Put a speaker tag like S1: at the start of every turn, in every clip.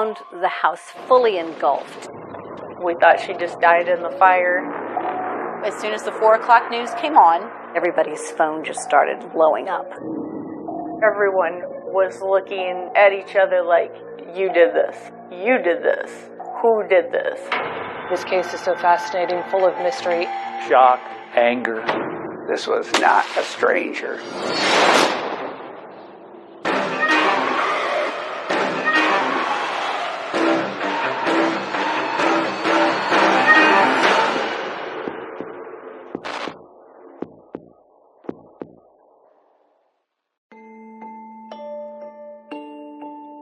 S1: found the house fully engulfed.
S2: We thought she just died in the fire.
S3: As soon as the 4 o'clock news came on,
S1: everybody's phone just started blowing up.
S2: Everyone was looking at each other like, you did this, you did this, who did this?
S4: This case is so fascinating, full of mystery.
S5: Shock, anger.
S6: This was not a stranger.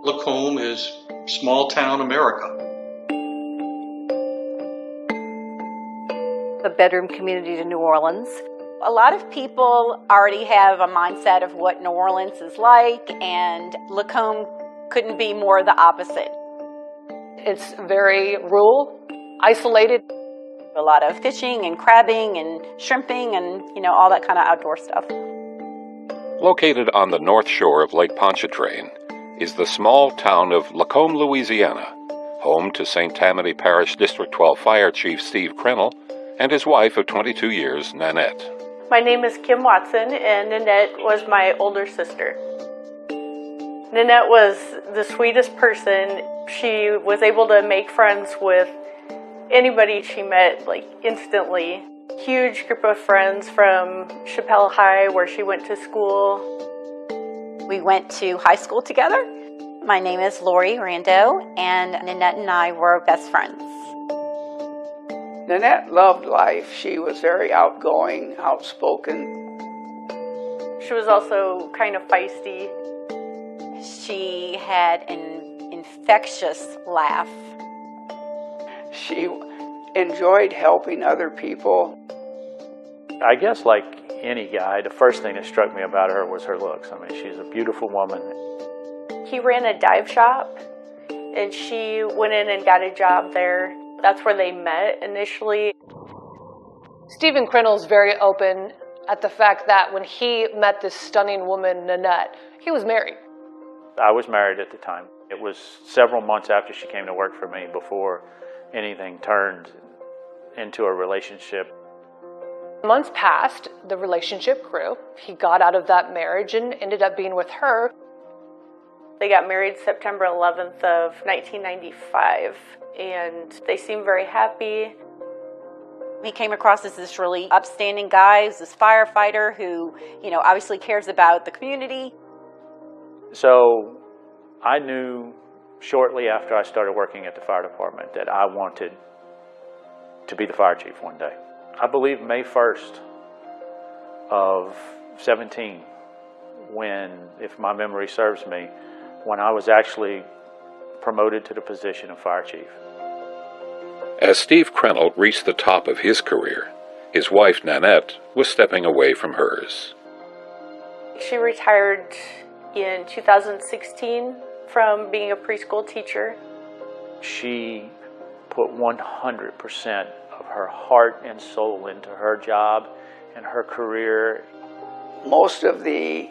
S7: Lacombe is small town America.
S1: The bedroom community to New Orleans.
S3: a lot of people already have a mindset of what New Orleans is like, and Lacombe couldn't be more the opposite.
S4: It's very rural, isolated.
S3: A lot of fishing and crabbing and shrimping and, all that kind of outdoor stuff.
S8: Located on the north shore of Lake Pontchartrain is the small town of Lacombe, Louisiana, home to St. Tammany Parish District 12 Fire Chief Steve Crennel and his wife of 22 years, Nanette.
S2: My name is Kim Watson, and Nanette was my older sister. Nanette was the sweetest person. She was able to make friends with anybody she met, like, instantly. Huge group of friends from Chappelle High, where she went to school.
S3: We went to high school together. My name is Lori Rando, and Nanette and I were best friends.
S6: Nanette loved life. She was very outgoing, outspoken.
S2: She was also kind of feisty.
S3: She had an infectious laugh.
S6: She enjoyed helping other people.
S5: I guess like any guy, the first thing that struck me about her was her looks. I mean, she's a beautiful woman.
S2: He ran a dive shop, and she went in and got a job there. That's where they met initially.
S4: Stephen Crennel's very open at the fact that when he met this stunning woman, Nanette, he was married.
S5: I was married at the time. It was several months after she came to work for me before anything turned into a relationship.
S4: Months passed, the relationship grew. He got out of that marriage and ended up being with her.
S2: They got married September 11th of 1995, and they seemed very happy.
S3: He came across as this really upstanding guy, this firefighter who, obviously cares about the community.
S5: So I knew shortly after I started working at the fire department that I wanted to be the fire chief one day. I believe May 1st of 17, when, if my memory serves me, when I was actually promoted to the position of fire chief.
S8: As Steve Crennel reached the top of his career, his wife Nanette was stepping away from hers.
S2: She retired in 2016 from being a preschool teacher.
S5: She put 100% of her heart and soul into her job and her career.
S6: Most of the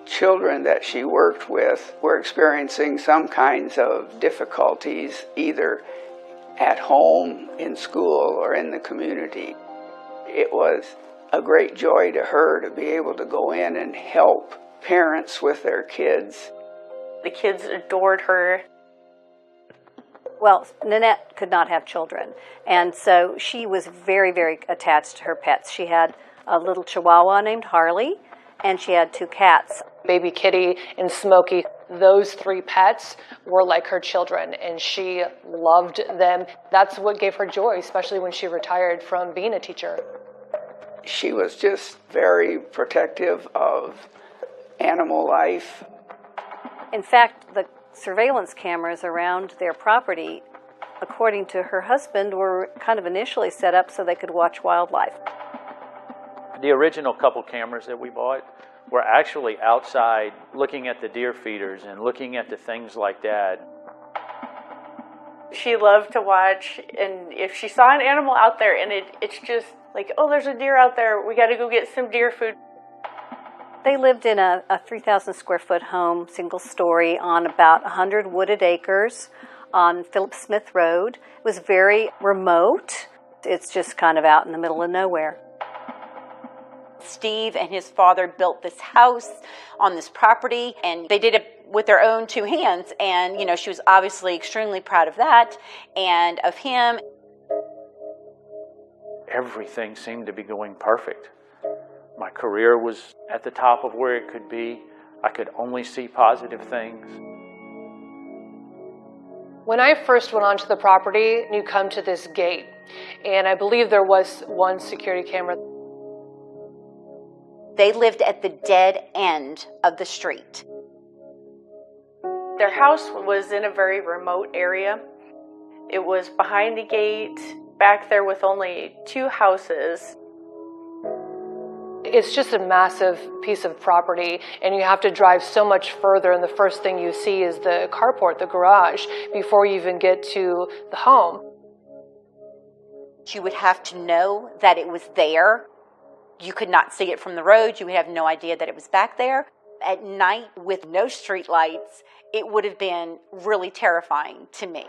S6: children that she worked with were experiencing some kinds of difficulties, either at home, in school, or in the community. It was a great joy to her to be able to go in and help parents with their kids.
S2: The kids adored her.
S1: Well, Nanette could not have children, and so she was very, very attached to her pets. She had a little Chihuahua named Harley, and she had 2 cats.
S4: Baby Kitty and Smokey, those 3 pets were like her children, and she loved them. That's what gave her joy, especially when she retired from being a teacher.
S6: She was just very protective of animal life.
S1: In fact, the surveillance cameras around their property, according to her husband, were kind of initially set up so they could watch wildlife.
S5: The original couple cameras that we bought were actually outside looking at the deer feeders and looking at the things like that.
S2: She loved to watch, and if she saw an animal out there and it's just like, oh, there's a deer out there, we got to go get some deer food.
S1: They lived in a 3,000 square foot home, single story, on about 100 wooded acres. on Philip Smith Road. It was very remote. It's just kind of out in the middle of nowhere.
S3: Steve and his father built this house on this property, and they did it with their own two hands. And, you know, she was obviously extremely proud of that and of him.
S5: Everything seemed to be going perfect. My career was at the top of where it could be. I could only see positive things.
S4: When I first went onto the property, you come to this gate, and I believe there was one security camera.
S3: They lived at the dead end of the street.
S2: Their house was in a very remote area. It was behind a gate, back there with only two houses.
S4: It's just a massive piece of property, and you have to drive so much further, and the first thing you see is the carport, the garage, before you even get to the home.
S3: You would have to know that it was there. You could not see it from the road. You would have no idea that it was back there. At night, with no street lights, it would have been really terrifying to me.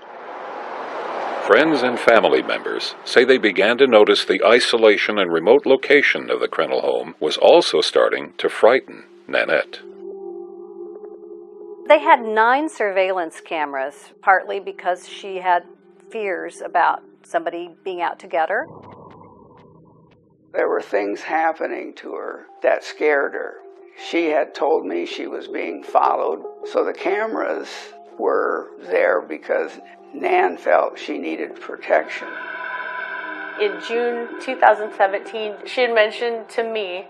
S8: Friends and family members say they began to notice the isolation and remote location of the Krennel home was also starting to frighten Nanette.
S1: They had 9 surveillance cameras, partly because she had fears about somebody being out to get her.
S6: There were things happening to her that scared her. She had told me she was being followed, so the cameras were there because Nan felt she needed protection.
S2: In June 2017, she had mentioned to me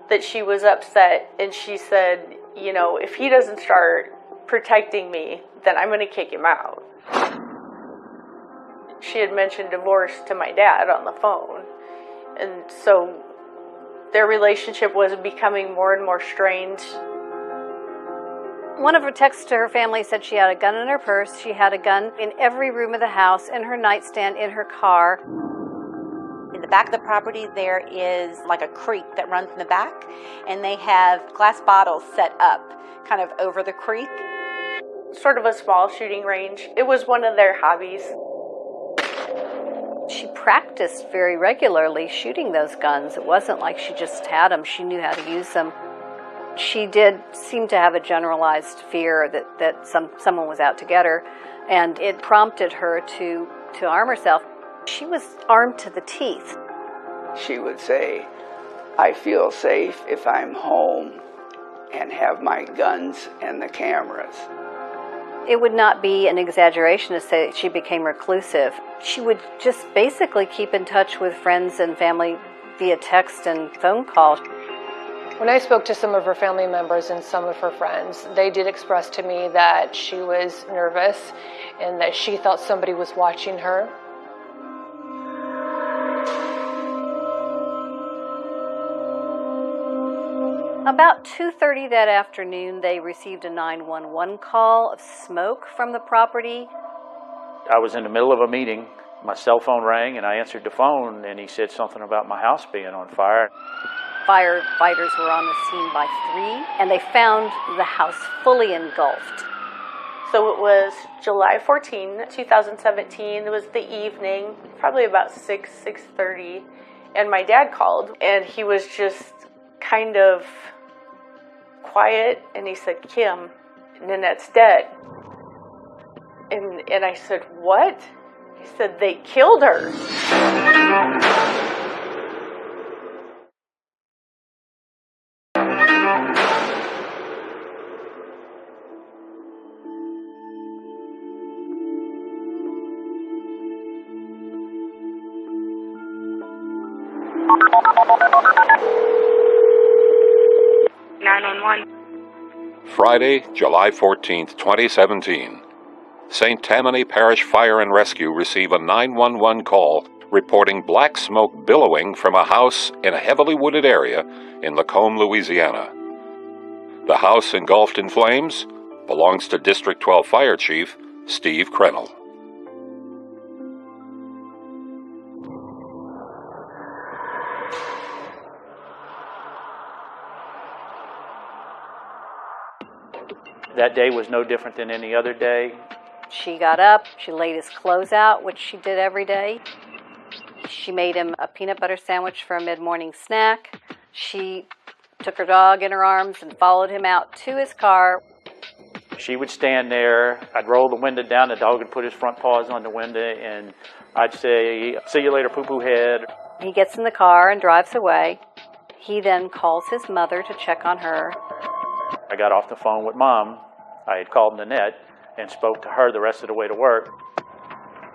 S2: that she was upset, and she said, you know, if he doesn't start protecting me, then I'm going to kick him out. She had mentioned divorce to my dad on the phone, and so their relationship was becoming more and more strained.
S1: One of her texts to her family said she had a gun in her purse. She had a gun in every room of the house, in her nightstand, in her car.
S3: In the back of the property, there is like a creek that runs in the back, and they have glass bottles set up kind of over the creek.
S2: Sort of a small shooting range. It was one of their hobbies.
S1: She practiced very regularly shooting those guns. It wasn't like she just had them. She knew how to use them. She did seem to have a generalized fear that someone was out to get her, and it prompted her to arm herself. She was armed to the teeth.
S6: She would say, I feel safe if I'm home and have my guns and the cameras.
S1: It would not be an exaggeration to say she became reclusive. She would just basically keep in touch with friends and family via text and phone call.
S4: When I spoke to some of her family members and some of her friends, they did express to me that she was nervous and that she thought somebody was watching her.
S1: About 2:30 that afternoon, they received a 911 call of smoke from the property.
S5: I was in the middle of a meeting. My cell phone rang, and I answered the phone, and he said something about my house being on fire.
S1: Firefighters were on the scene by 3, and they found the house fully engulfed.
S2: So it was July 14, 2017. It was the evening, probably about 6:30, and my dad called, and he was just kind of quiet, and he said, Kim, Nanette's dead. And I said, what? He said, they killed her.
S8: Friday, July 14th, 2017. St. Tammany Parish Fire and Rescue receive a 911 call reporting black smoke billowing from a house in a heavily wooded area in Lacombe, Louisiana. The house engulfed in flames belongs to District 12 Fire Chief Steve Krennel.
S5: That day was no different than any other day.
S1: She got up, she laid his clothes out, which she did every day. She made him a peanut butter sandwich for a mid-morning snack. She took her dog in her arms and followed him out to his car.
S5: She would stand there, I'd roll the window down, the dog would put his front paws on the window, and I'd say, "See you later, poo-poo head."
S1: He gets in the car and drives away. He then calls his mother to check on her.
S5: I got off the phone with Mom. I had called Nanette and spoke to her the rest of the way to work.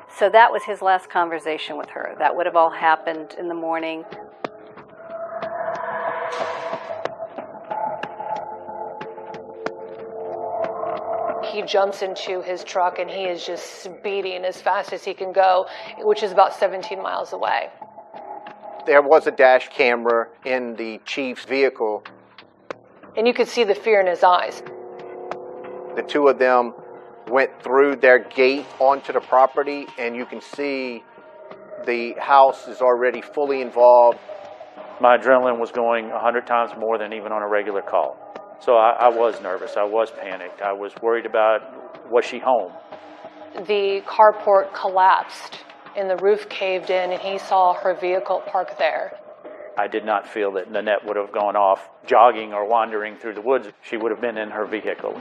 S1: So that was his last conversation with her. That would have all happened in the morning.
S4: He jumps into his truck and he is just speeding as fast as he can go, which is about 17 miles away.
S9: There was a dash camera in the chief's vehicle.
S4: And you could see the fear in his eyes.
S9: The two of them went through their gate onto the property, and you can see the house is already fully involved.
S5: My adrenaline was going 100 times more than even on a regular call. So I was nervous, I was panicked, I was worried about, was she home?
S4: The carport collapsed and the roof caved in, and he saw her vehicle parked there.
S5: I did not feel that Nanette would have gone off jogging or wandering through the woods. She would have been in her vehicle.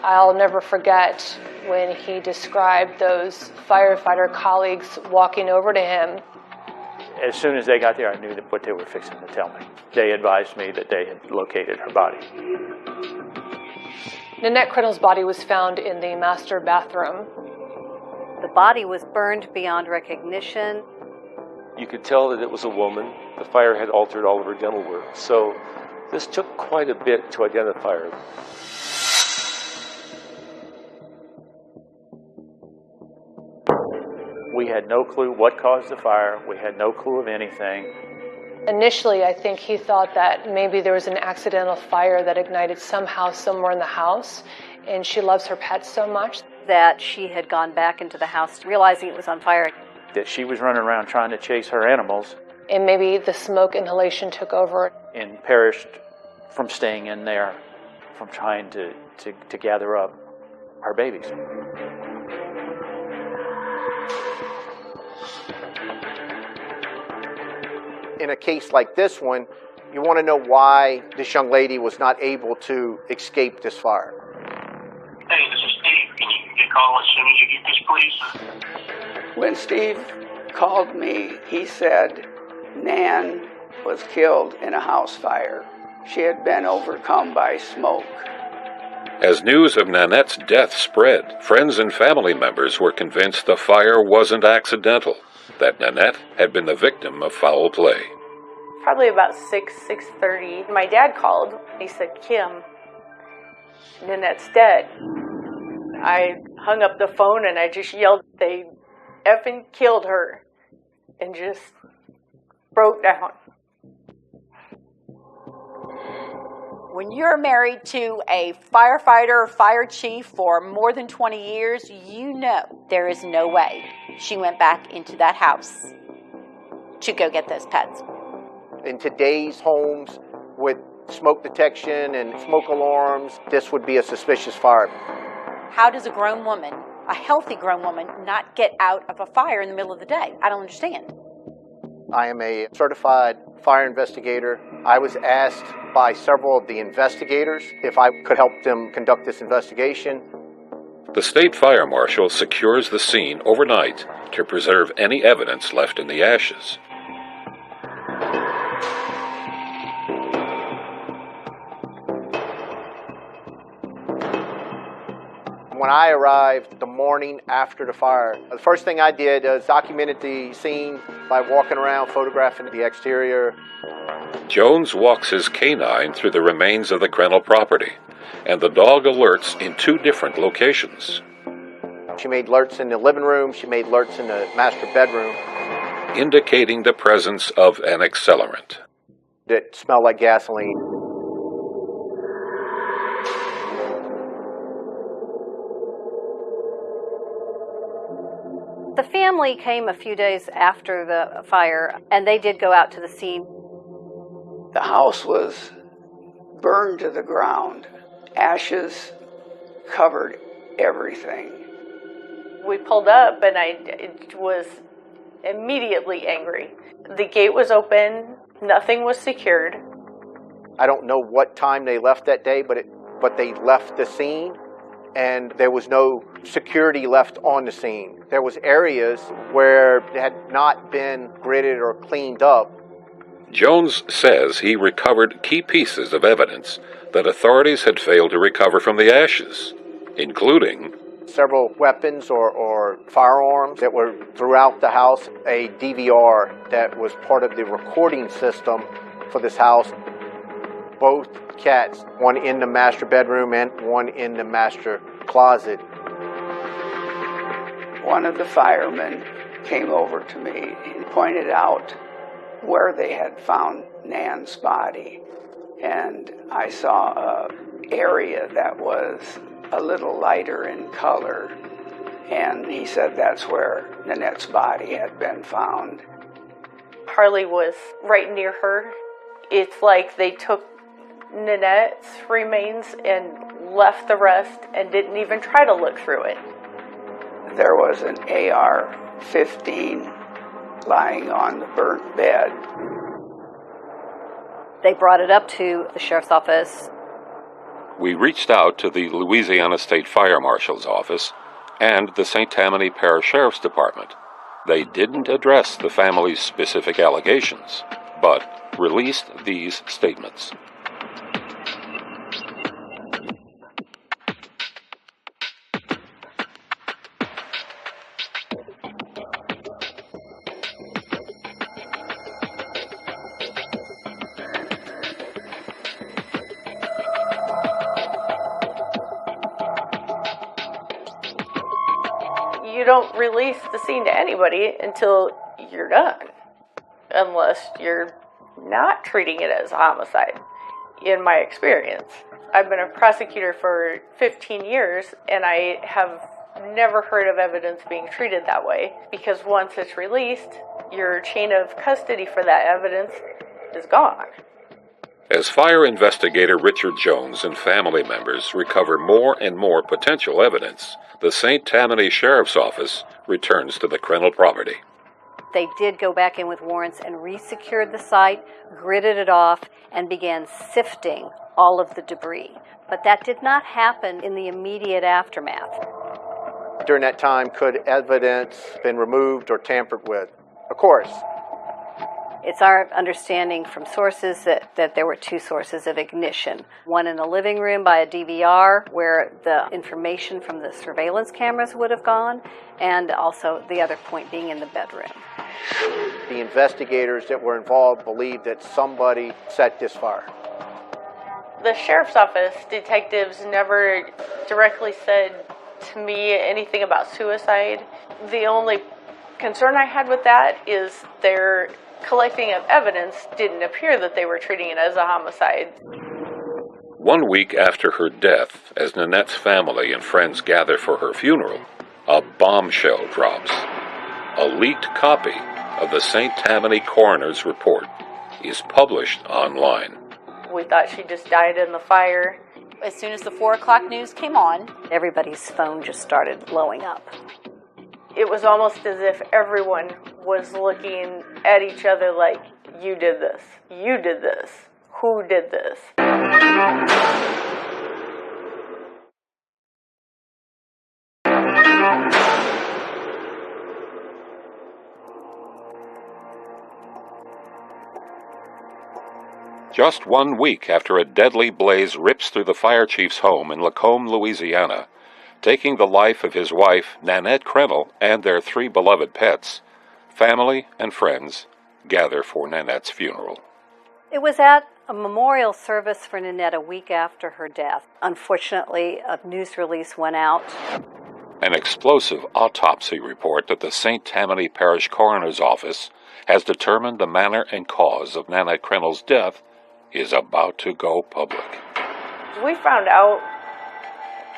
S4: I'll never forget when he described those firefighter colleagues walking over to him.
S5: As soon as they got there, I knew that what they were fixing to tell me. They advised me that they had located her body.
S4: Nanette Criddle's body was found in the master bathroom.
S1: The body was burned beyond recognition.
S10: You could tell that it was a woman. The fire had altered all of her dental work. So this took quite a bit to identify her.
S5: We had no clue what caused the fire. We had no clue of anything.
S4: Initially, I think he thought that maybe there was an accidental fire that ignited somehow somewhere in the house, and she loves her pets so much
S1: that she had gone back into the house realizing it was on fire.
S5: That she was running around trying to chase her animals.
S4: And maybe the smoke inhalation took over.
S5: And perished from staying in there, from trying to gather up her babies.
S9: In a case like this one, you want to know why this young lady was not able to escape this fire.
S11: Hey, this is Steve. Can you get a call as soon as you get this, please?
S6: When Steve called me, he said Nan was killed in a house fire. She had been overcome by smoke.
S8: As news of Nanette's death spread, friends and family members were convinced the fire wasn't accidental, that Nanette had been the victim of foul play.
S2: Probably about 6:30, my dad called. He said, "Kim, Nanette's dead." I hung up the phone and I just yelled, "They effing killed her," and just broke down.
S3: When you're married to a firefighter or fire chief for more than 20 years, you know there is no way she went back into that house to go get those pets.
S9: In today's homes with smoke detection and smoke alarms, this would be a suspicious fire.
S3: How does a grown woman, a healthy grown woman, not get out of a fire in the middle of the day? I don't understand.
S9: I am a certified fire investigator. I was asked by several of the investigators if I could help them conduct this investigation.
S8: The state fire marshal secures the scene overnight to preserve any evidence left in the ashes.
S9: When I arrived the morning after the fire, the first thing I did was documented the scene by walking around, photographing the exterior.
S8: Jones walks his canine through the remains of the Crennel property, and the dog alerts in 2 different locations.
S9: She made alerts in the living room, she made alerts in the master bedroom.
S8: Indicating the presence of an accelerant.
S9: That smelled like gasoline.
S1: The family came a few days after the fire, and they did go out to the scene.
S6: The house was burned to the ground. Ashes covered everything.
S2: We pulled up and I was immediately angry. The gate was open, nothing was secured.
S9: I don't know what time they left that day, but they left the scene, and there was no security left on the scene. There was areas where it had not been gridded or cleaned up.
S8: Jones says he recovered key pieces of evidence that authorities had failed to recover from the ashes, including
S9: several weapons or firearms that were throughout the house, a DVR that was part of the recording system for this house, both cats, one in the master bedroom and one in the master closet.
S6: One of the firemen came over to me and pointed out where they had found Nan's body. And I saw an area that was a little lighter in color. And he said that's where Nanette's body had been found.
S2: Harley was right near her. It's like they took Nanette's remains and left the rest and didn't even try to look through it.
S6: There was an AR-15 lying on the burnt bed.
S1: They brought it up to the sheriff's office.
S8: We reached out to the Louisiana State Fire Marshal's office and the St. Tammany Parish Sheriff's Department. They didn't address the family's specific allegations, but released these statements.
S2: You don't release the scene to anybody until you're done, unless you're not treating it as a homicide, in my experience. I've been a prosecutor for 15 years, and I have never heard of evidence being treated that way, because once it's released, your chain of custody for that evidence is gone.
S8: As fire investigator Richard Jones and family members recover more and more potential evidence, the St. Tammany Sheriff's Office returns to the Crennel property.
S1: They did go back in with warrants and resecured the site, gridded it off, and began sifting all of the debris. But that did not happen in the immediate aftermath.
S9: During that time, could evidence been removed or tampered with? Of course.
S1: It's our understanding from sources that there were two sources of ignition. One in the living room by a DVR, where the information from the surveillance cameras would have gone, and also the other point being in the bedroom.
S9: The investigators that were involved believed that somebody set this fire.
S2: The sheriff's office detectives never directly said to me anything about suicide. The only concern I had with that is their collecting of evidence didn't appear that they were treating it as a homicide.
S8: 1 week after her death, as Nanette's family and friends gather for her funeral, a bombshell drops. A leaked copy of the St. Tammany Coroner's report is published online.
S2: We thought she just died in the fire.
S3: As soon as the 4 o'clock news came on,
S1: Everybody's phone just started blowing up.
S2: It was almost as if everyone was looking at each other like, you did this, you did this, who did this?
S8: Just 1 week after a deadly blaze rips through the fire chief's home in Lacombe, Louisiana, taking the life of his wife, Nanette Crennel, and their 3 beloved pets, family and friends gather for Nanette's funeral.
S1: It was at a memorial service for Nanette a week after her death. Unfortunately, a news release went out.
S8: An explosive autopsy report that the St. Tammany Parish Coroner's Office has determined the manner and cause of Nanette Crennel's death is about to go public.
S2: We found out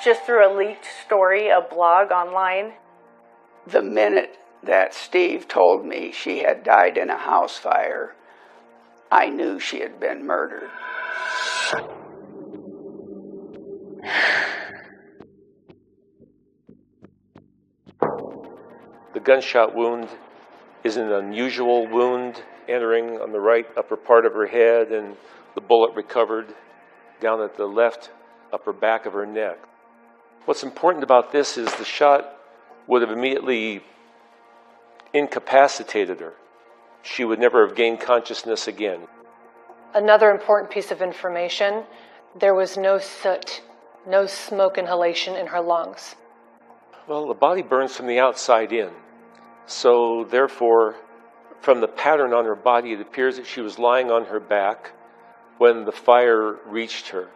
S2: just through a leaked story, a blog online.
S6: The minute that Steve told me she had died in a house fire, I knew she had been murdered.
S10: gunshot wound is an unusual wound entering on the right upper part of her head, and the bullet recovered down at the left upper back of her neck. What's important about this is the shot would have immediately incapacitated her. She would never have gained consciousness again.
S4: Another important piece of information, there was no soot, no smoke inhalation in her lungs.
S10: Well, the body burns from the outside in. So therefore, from the pattern on her body, it appears that she was lying on her back when the fire reached her.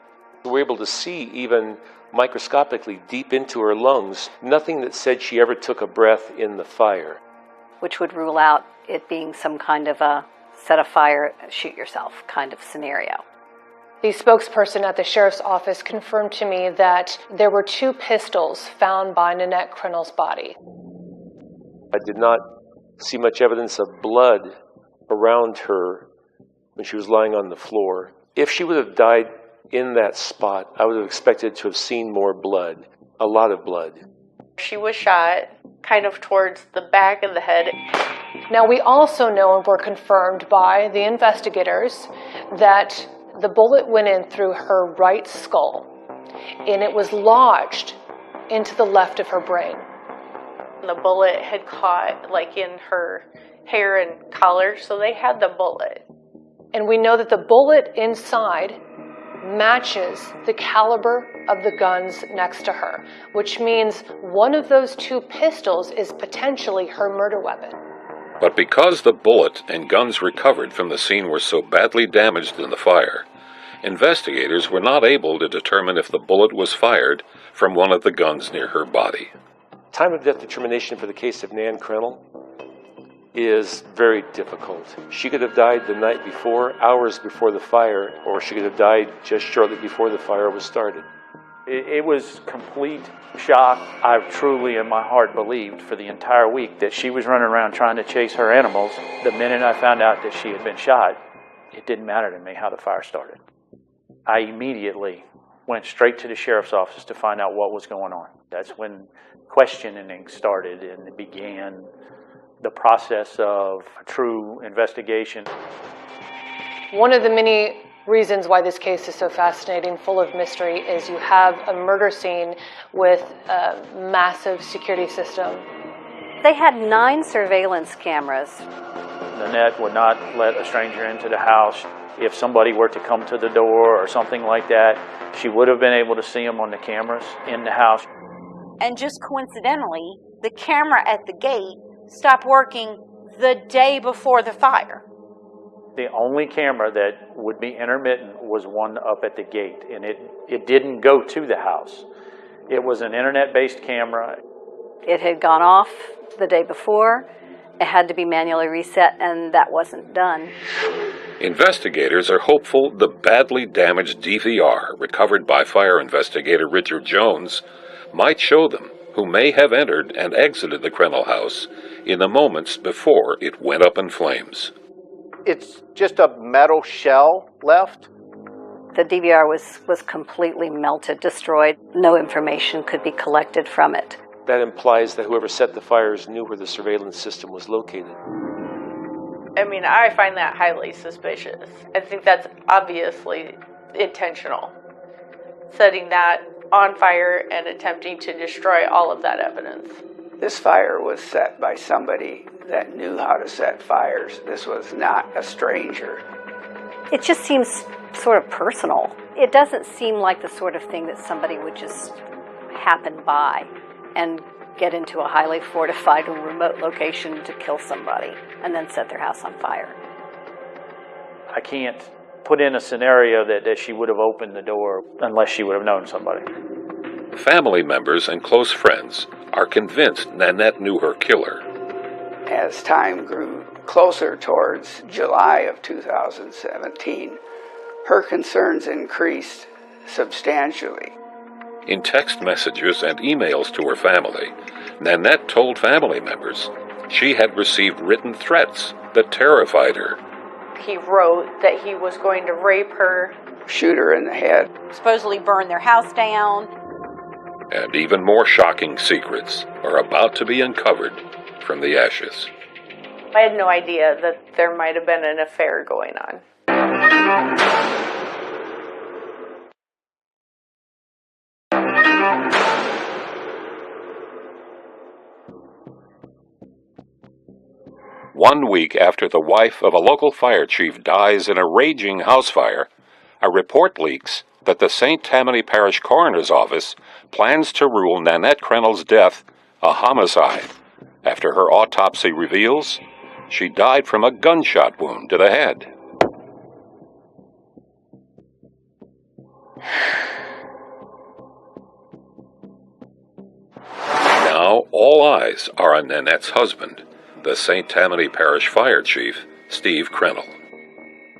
S10: We're able to see even microscopically deep into her lungs, nothing that said she ever took a breath in the fire.
S1: Which would rule out it being some kind of a set a fire, shoot yourself kind of scenario.
S4: The spokesperson at the sheriff's office confirmed to me that there were 2 pistols found by Nanette Crennel's body.
S10: I did not see much evidence of blood around her when she was lying on the floor. If she would have died in that spot, I would have expected to have seen more blood, a lot of blood.
S2: She was shot kind of towards the back of the head.
S4: Now, we also know, and were confirmed by the investigators, that the bullet went in through her right skull, and it was lodged into the left of her brain.
S2: The bullet had caught like in her hair and collar, so they had the bullet.
S4: And we know that the bullet inside matches the caliber of the guns next to her, which means one of those 2 pistols is potentially her murder weapon.
S8: But because the bullet and guns recovered from the scene were so badly damaged in the fire, investigators were not able to determine if the bullet was fired from one of the guns near her body.
S10: Time of death determination for the case of Nan Crennel is very difficult. She could have died the night before, hours before the fire, or she could have died just shortly before the fire was started.
S5: It was complete shock. I truly in my heart believed for the entire week that she was running around trying to chase her animals. The minute I found out that she had been shot, it didn't matter to me how the fire started. I immediately went straight to the sheriff's office to find out what was going on. That's when questioning started, and it began the process of a true investigation.
S4: One of the many reasons why this case is so fascinating, full of mystery, is you have a murder scene with a massive security system.
S1: They had 9 surveillance cameras.
S5: Nanette would not let a stranger into the house. If somebody were to come to the door or something like that, she would have been able to see them on the cameras in the house.
S3: And just coincidentally, the camera at the gate stopped working the day before the fire.
S5: The only camera that would be intermittent was one up at the gate, and it didn't go to the house. It was an internet-based camera.
S1: It had gone off the day before. It had to be manually reset, and that wasn't done.
S8: Investigators are hopeful the badly damaged DVR recovered by fire investigator Richard Jones might show them who may have entered and exited the Crennel house in the moments before it went up in flames.
S9: It's just a metal shell left.
S1: The DVR was completely melted, destroyed. No information could be collected from it.
S10: That implies that whoever set the fires knew where the surveillance system was located.
S2: I mean, I find that highly suspicious. I think that's obviously intentional. Setting that on fire and attempting to destroy all of that evidence.
S6: This fire was set by somebody that knew how to set fires. This was not a stranger.
S1: It just seems sort of personal. It doesn't seem like the sort of thing that somebody would just happen by and get into a highly fortified or remote location to kill somebody and then set their house on fire.
S5: I can't put in a scenario that she would have opened the door unless she would have known somebody.
S8: Family members and close friends are convinced Nanette knew her killer.
S6: As time grew closer towards July of 2017, her concerns increased substantially.
S8: In text messages and emails to her family, Nanette told family members she had received written threats that terrified her.
S2: He wrote that he was going to rape her,
S6: shoot her in the head,
S3: supposedly burn their house down.
S8: And even more shocking secrets are about to be uncovered from the ashes.
S2: I had no idea that there might have been an affair going on.
S8: One week after the wife of a local fire chief dies in a raging house fire, a report leaks that the St. Tammany Parish Coroner's Office plans to rule Nanette Crennel's death a homicide after her autopsy reveals she died from a gunshot wound to the head. Now all eyes are on Nanette's husband, the St. Tammany Parish Fire Chief, Steve Crennel.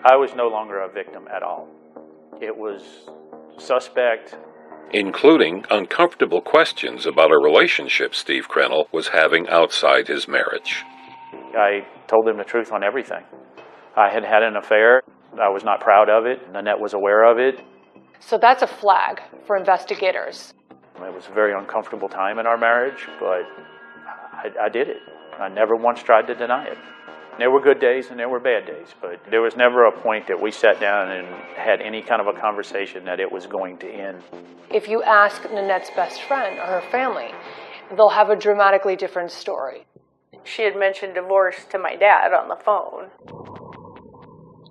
S5: I was no longer a victim at all. It was suspect.
S8: Including uncomfortable questions about a relationship Steve Crennel was having outside his marriage.
S5: I told him the truth on everything. I had had an affair. I was not proud of it. Nanette was aware of it.
S4: So that's a flag for investigators.
S5: It was a very uncomfortable time in our marriage, but I did it. I never once tried to deny it. There were good days and there were bad days, but there was never a point that we sat down and had any kind of a conversation that it was going to end.
S4: If you ask Nanette's best friend or her family, they'll have a dramatically different story.
S2: She had mentioned divorce to my dad on the phone.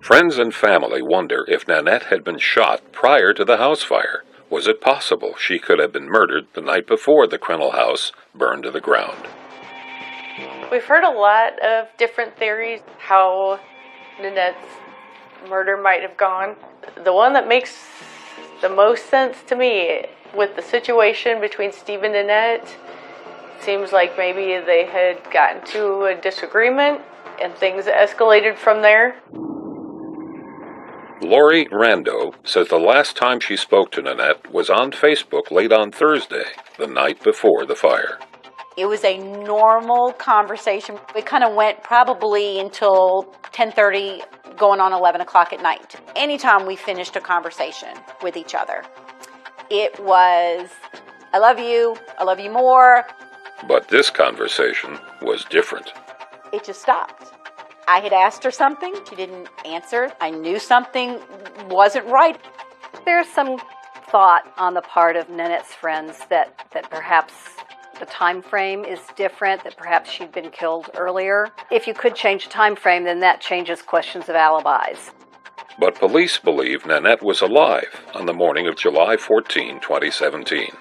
S8: Friends and family wonder if Nanette had been shot prior to the house fire. Was it possible she could have been murdered the night before the Crennel house burned to the ground?
S2: We've heard a lot of different theories how Nanette's murder might have gone. The one that makes the most sense to me with the situation between Steve and Nanette seems like maybe they had gotten to a disagreement and things escalated from there.
S8: Lori Rando says the last time she spoke to Nanette was on Facebook late on Thursday, the night before the fire.
S3: It was a normal conversation. We kind of went probably until 10:30, going on 11 o'clock at night. Anytime we finished a conversation with each other, it was, I love you more.
S8: But this conversation was different.
S3: It just stopped. I had asked her something. She didn't answer. I knew something wasn't right.
S1: There's some thought on the part of Nanette's friends that perhaps the time frame is different, that perhaps she'd been killed earlier. If you could change the time frame, then that changes questions of alibis.
S8: But police believe Nanette was alive on the morning of July 14, 2017.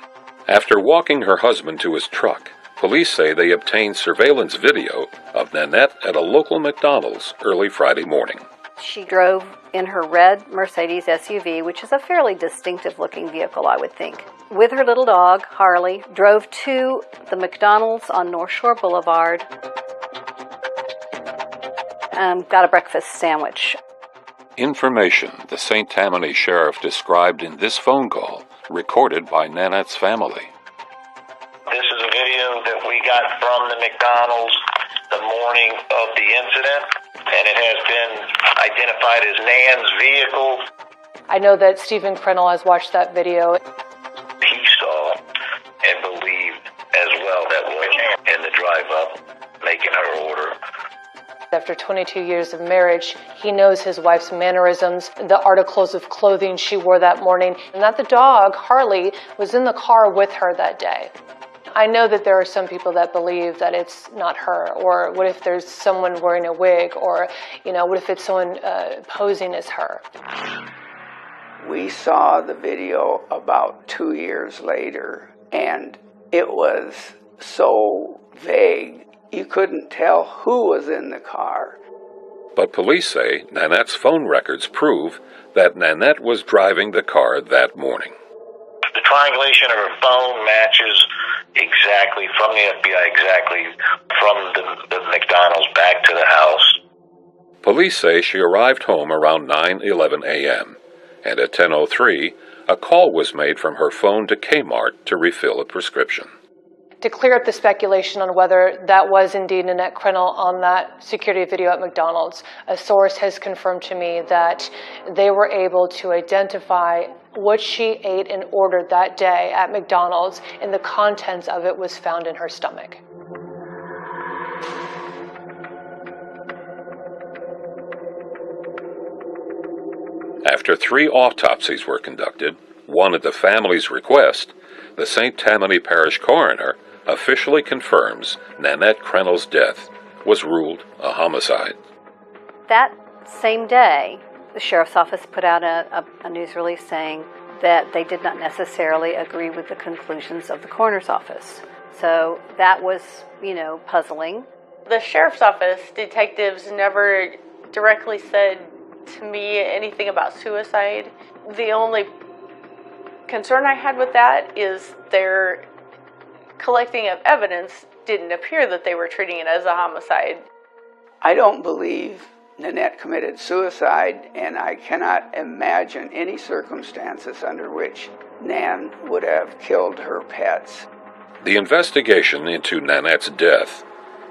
S8: After walking her husband to his truck, police say they obtained surveillance video of Nanette at a local McDonald's early Friday morning.
S1: She drove in her red Mercedes SUV, which is a fairly distinctive-looking vehicle, I would think, with her little dog, Harley, drove to the McDonald's on North Shore Boulevard, and got a breakfast sandwich.
S8: Information the St. Tammany Sheriff described in this phone call, recorded by Nanette's family.
S11: This is a video that we got from the McDonald's the morning of the incident, and it has been identified as Nan's vehicle.
S4: I know that Stephen Crennel has watched that video.
S11: He saw and believed as well that was in the drive-up making her order.
S4: After 22 years of marriage, he knows his wife's mannerisms, the articles of clothing she wore that morning, and that the dog, Harley, was in the car with her that day. I know that there are some people that believe that it's not her, or what if there's someone wearing a wig, or, what if it's someone posing as her.
S6: We saw the video about 2 years later, and it was so vague, you couldn't tell who was in the car.
S8: But police say Nanette's phone records prove that Nanette was driving the car that morning.
S11: The triangulation of her phone matches exactly from the FBI, exactly from the McDonald's back to the house.
S8: Police say she arrived home around 9:11 a.m., and at 10:03, a call was made from her phone to Kmart to refill a prescription.
S4: To clear up the speculation on whether that was indeed Nanette Crennel on that security video at McDonald's, a source has confirmed to me that they were able to identify what she ate and ordered that day at McDonald's, and the contents of it was found in her stomach.
S8: After 3 autopsies were conducted, one at the family's request, the St. Tammany Parish coroner officially confirms Nanette Crennel's death was ruled a homicide.
S1: That same day, the sheriff's office put out a news release saying that they did not necessarily agree with the conclusions of the coroner's office. So that was, puzzling.
S2: The sheriff's office detectives never directly said to me anything about suicide. The only concern I had with that is their collecting of evidence didn't appear that they were treating it as a homicide.
S6: I don't believe Nanette committed suicide, and I cannot imagine any circumstances under which Nan would have killed her pets.
S8: The investigation into Nanette's death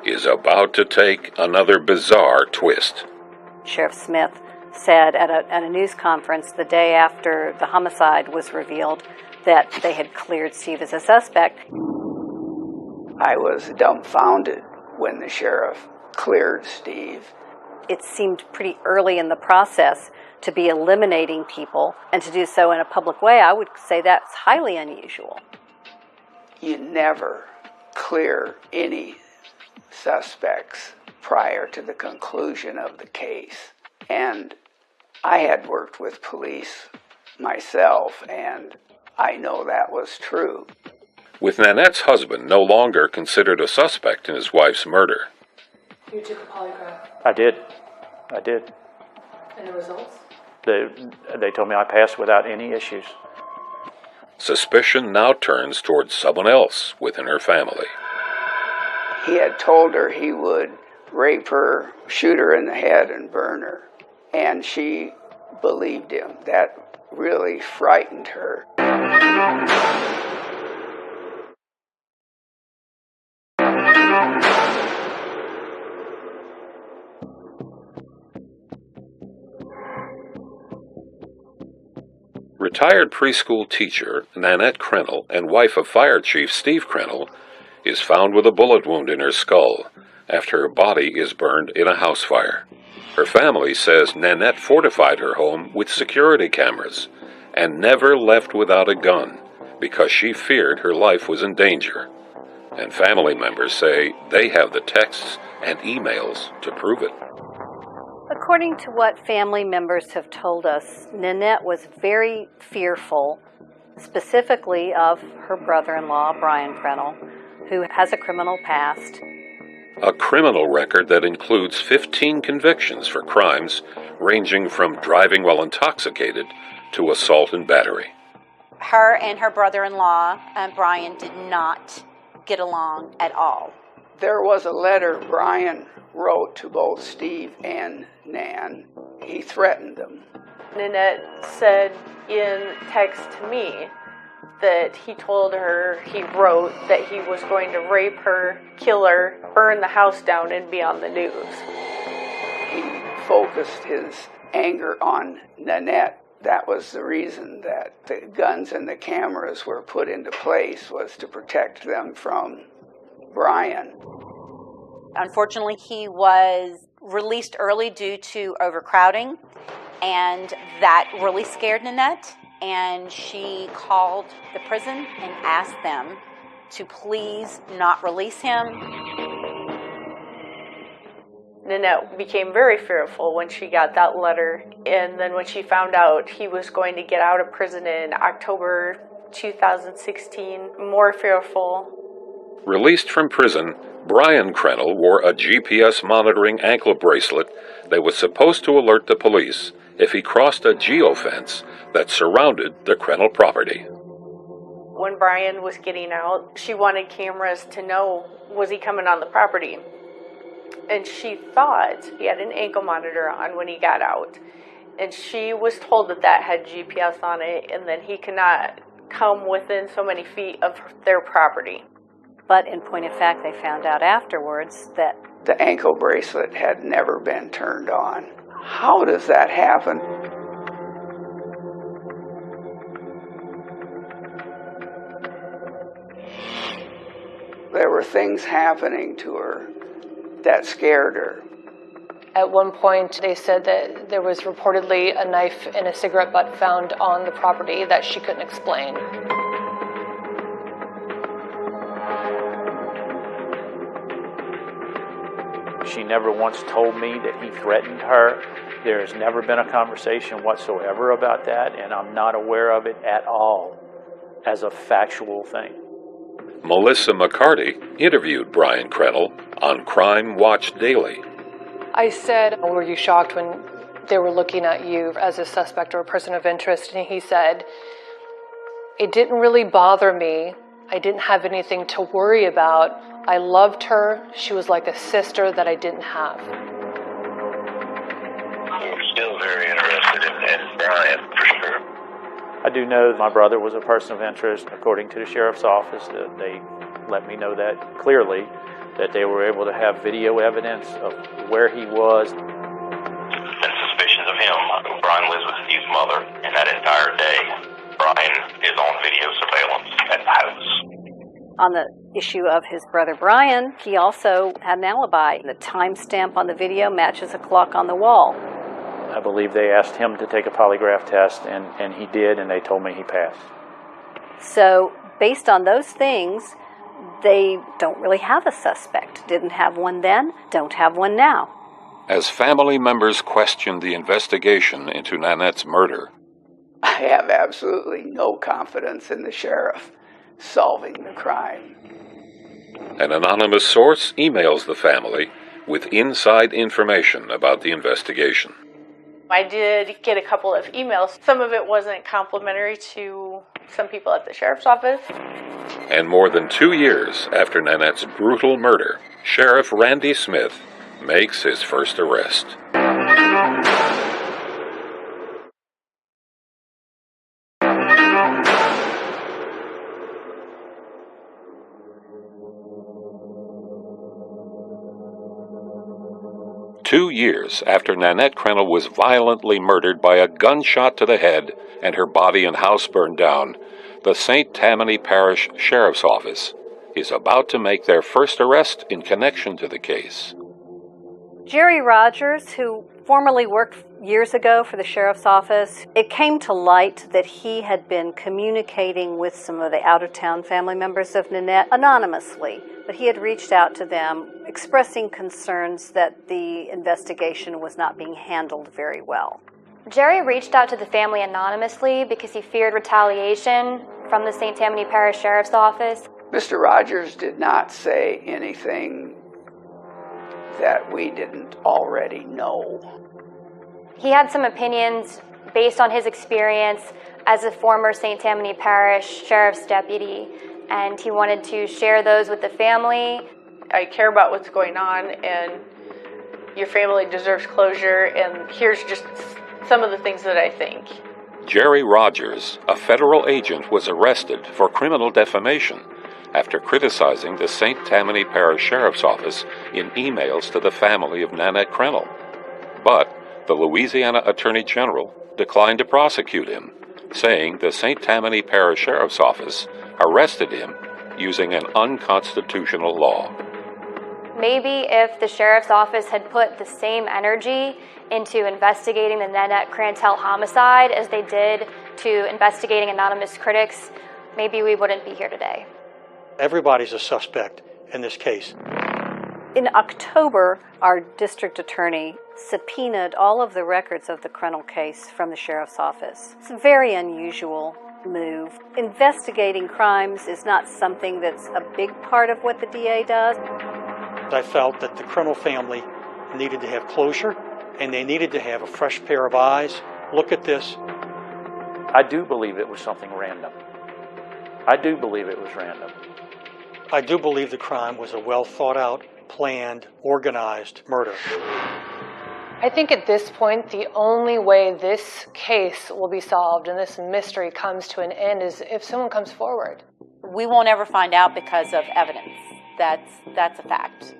S8: is about to take another bizarre twist.
S1: Sheriff Smith said at a news conference the day after the homicide was revealed that they had cleared Steve as a suspect.
S6: I was dumbfounded when the sheriff cleared Steve.
S1: It seemed pretty early in the process to be eliminating people, and to do so in a public way, I would say that's highly unusual.
S6: You never clear any suspects prior to the conclusion of the case. And I had worked with police myself, and I know that was true.
S8: With Nanette's husband no longer considered a suspect in his wife's murder.
S4: You took a polygraph.
S5: I did.
S4: And the results?
S5: They told me I passed without any issues.
S8: Suspicion now turns towards someone else within her family.
S6: He had told her he would rape her, shoot her in the head, and burn her. And she believed him. That really frightened her.
S8: Retired preschool teacher Nanette Crennel and wife of Fire Chief Steve Crennel is found with a bullet wound in her skull after her body is burned in a house fire. Her family says Nanette fortified her home with security cameras and never left without a gun because she feared her life was in danger. And family members say they have the texts and emails to prove it.
S1: According to what family members have told us, Nanette was very fearful, specifically of her brother-in-law, Brian Crennel, who has a criminal past.
S8: A criminal record that includes 15 convictions for crimes ranging from driving while intoxicated to assault and battery.
S3: Her and her brother-in-law, Brian, did not get along at all.
S6: There was a letter Brian wrote to both Steve and Nan. He threatened them.
S2: Nanette said in text to me that he told her, he wrote that he was going to rape her, kill her, burn the house down, and be on the news.
S6: He focused his anger on Nanette. That was the reason that the guns and the cameras were put into place, was to protect them from Brian.
S3: Unfortunately, he was released early due to overcrowding, and that really scared Nanette, and she called the prison and asked them to please not release him.
S2: Nanette became very fearful when she got that letter, and then when she found out he was going to get out of prison in October 2016, more fearful.
S8: Released from prison, Brian Crennel wore a GPS monitoring ankle bracelet that was supposed to alert the police if he crossed a geofence that surrounded the Crennel property.
S2: When Brian was getting out, she wanted cameras to know, was he coming on the property? And she thought he had an ankle monitor on when he got out. And she was told that that had GPS on it, and then he cannot come within so many feet of their property.
S1: But in point of fact, they found out afterwards that
S6: the ankle bracelet had never been turned on. How does that happen? There were things happening to her that scared her.
S4: At one point, they said that there was reportedly a knife and a cigarette butt found on the property that she couldn't explain.
S5: She never once told me that he threatened her. There's never been a conversation whatsoever about that, and I'm not aware of it at all as a factual thing.
S8: Melissa McCarty interviewed Brian Krenel on Crime Watch Daily.
S4: I said, were you shocked when they were looking at you as a suspect or a person of interest? And he said, it didn't really bother me. I didn't have anything to worry about. I loved her. She was like a sister that I didn't have.
S11: I'm still very interested in Brian, for sure.
S5: I do know my brother was a person of interest. According to the sheriff's office, that they let me know that clearly, that they were able to have video evidence of where he was.
S11: And suspicions of him. Brian lives with Steve's mother, and that entire day, Brian is on video surveillance at the house.
S1: On the issue of his brother Brian, he also had an alibi. The timestamp on the video matches a clock on the wall.
S5: I believe they asked him to take a polygraph test, and he did, and they told me he passed.
S1: So based on those things, they don't really have a suspect. Didn't have one then, don't have one now.
S8: As family members questioned the investigation into Nanette's murder,
S6: I have absolutely no confidence in the sheriff solving the crime.
S8: an anonymous source emails the family with inside information about the investigation.
S2: I did get a couple of emails. Some of it wasn't complimentary to some people at the sheriff's office.
S8: And more than 2 years after Nanette's brutal murder, Sheriff Randy Smith makes his first arrest. Two years after Nanette Krenel was violently murdered by a gunshot to the head and her body and house burned down, the St. Tammany Parish Sheriff's Office is about to make their first arrest in connection to the case.
S1: Jerry Rogers, who formerly worked years ago for the sheriff's office, it came to light that he had been communicating with some of the out-of-town family members of Nanette anonymously, but he had reached out to them expressing concerns that the investigation was not being handled very well.
S12: Jerry reached out to the family anonymously because he feared retaliation from the St. Tammany Parish Sheriff's Office.
S6: Mr. Rogers did not say anything that we didn't already know.
S12: He had some opinions based on his experience as a former St. Tammany Parish Sheriff's deputy, and he wanted to share those with the family.
S2: I care about what's going on, and your family deserves closure, and here's just some of the things that I think.
S8: Jerry Rogers, a federal agent, was arrested for criminal defamation after criticizing the St. Tammany Parish Sheriff's Office in emails to the family of Nanette Krenel. But the Louisiana Attorney General declined to prosecute him, saying the St. Tammany Parish Sheriff's Office arrested him using an unconstitutional law.
S12: Maybe if the sheriff's office had put the same energy into investigating the Nanette Krenel homicide as they did to investigating anonymous critics, maybe we wouldn't be here today.
S13: Everybody's a suspect in this case.
S1: In October, our district attorney subpoenaed all of the records of the Krenel case from the sheriff's office. It's a very unusual move. Investigating crimes is not something that's a big part of what the DA does.
S13: I felt that the Krenel family needed to have closure, and they needed to have a fresh pair of eyes. Look at this.
S5: I do believe it was something random. I do believe it was random.
S13: I do believe the crime was a well thought out, planned, organized murder.
S4: I think at this point, the only way this case will be solved and this mystery comes to an end is if someone comes forward.
S3: We won't ever find out because of evidence. That's a fact.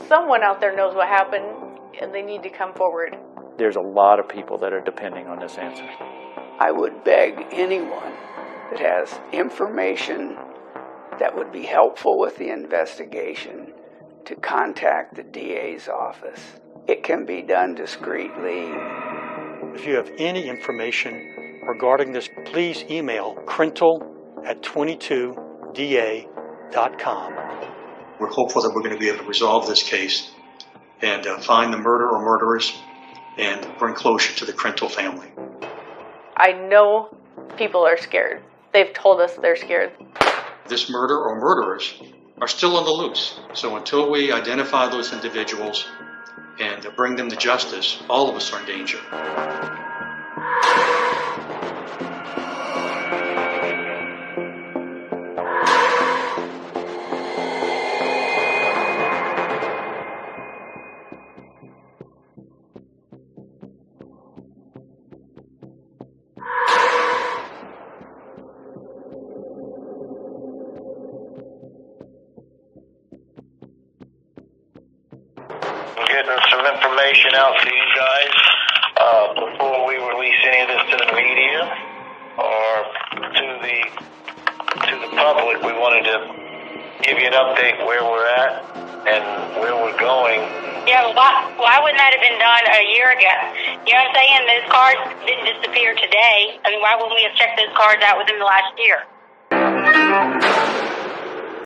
S2: Someone out there knows what happened, and they need to come forward.
S5: There's a lot of people that are depending on this answer.
S6: I would beg anyone that has information that would be helpful with the investigation to contact the DA's office. it can be done discreetly.
S13: If you have any information regarding this, please email crintle@22da.com.
S7: We're hopeful that we're going to be able to resolve this case and find the murderer or murderers and bring closure to the Crintle family.
S2: I know people are scared. They've told us they're scared.
S7: This murder or murderers are still on the loose. So until we identify those individuals and bring them to justice, all of us are in danger.
S11: Getting some information out to you guys before we release any of this to the media or to the public. We wanted to give you an update where we're at and where we're going.
S14: Yeah, but why wouldn't that have been done a year ago? You know what I'm saying? Those cards didn't disappear today. I mean, why wouldn't we have checked those cards out within the last year?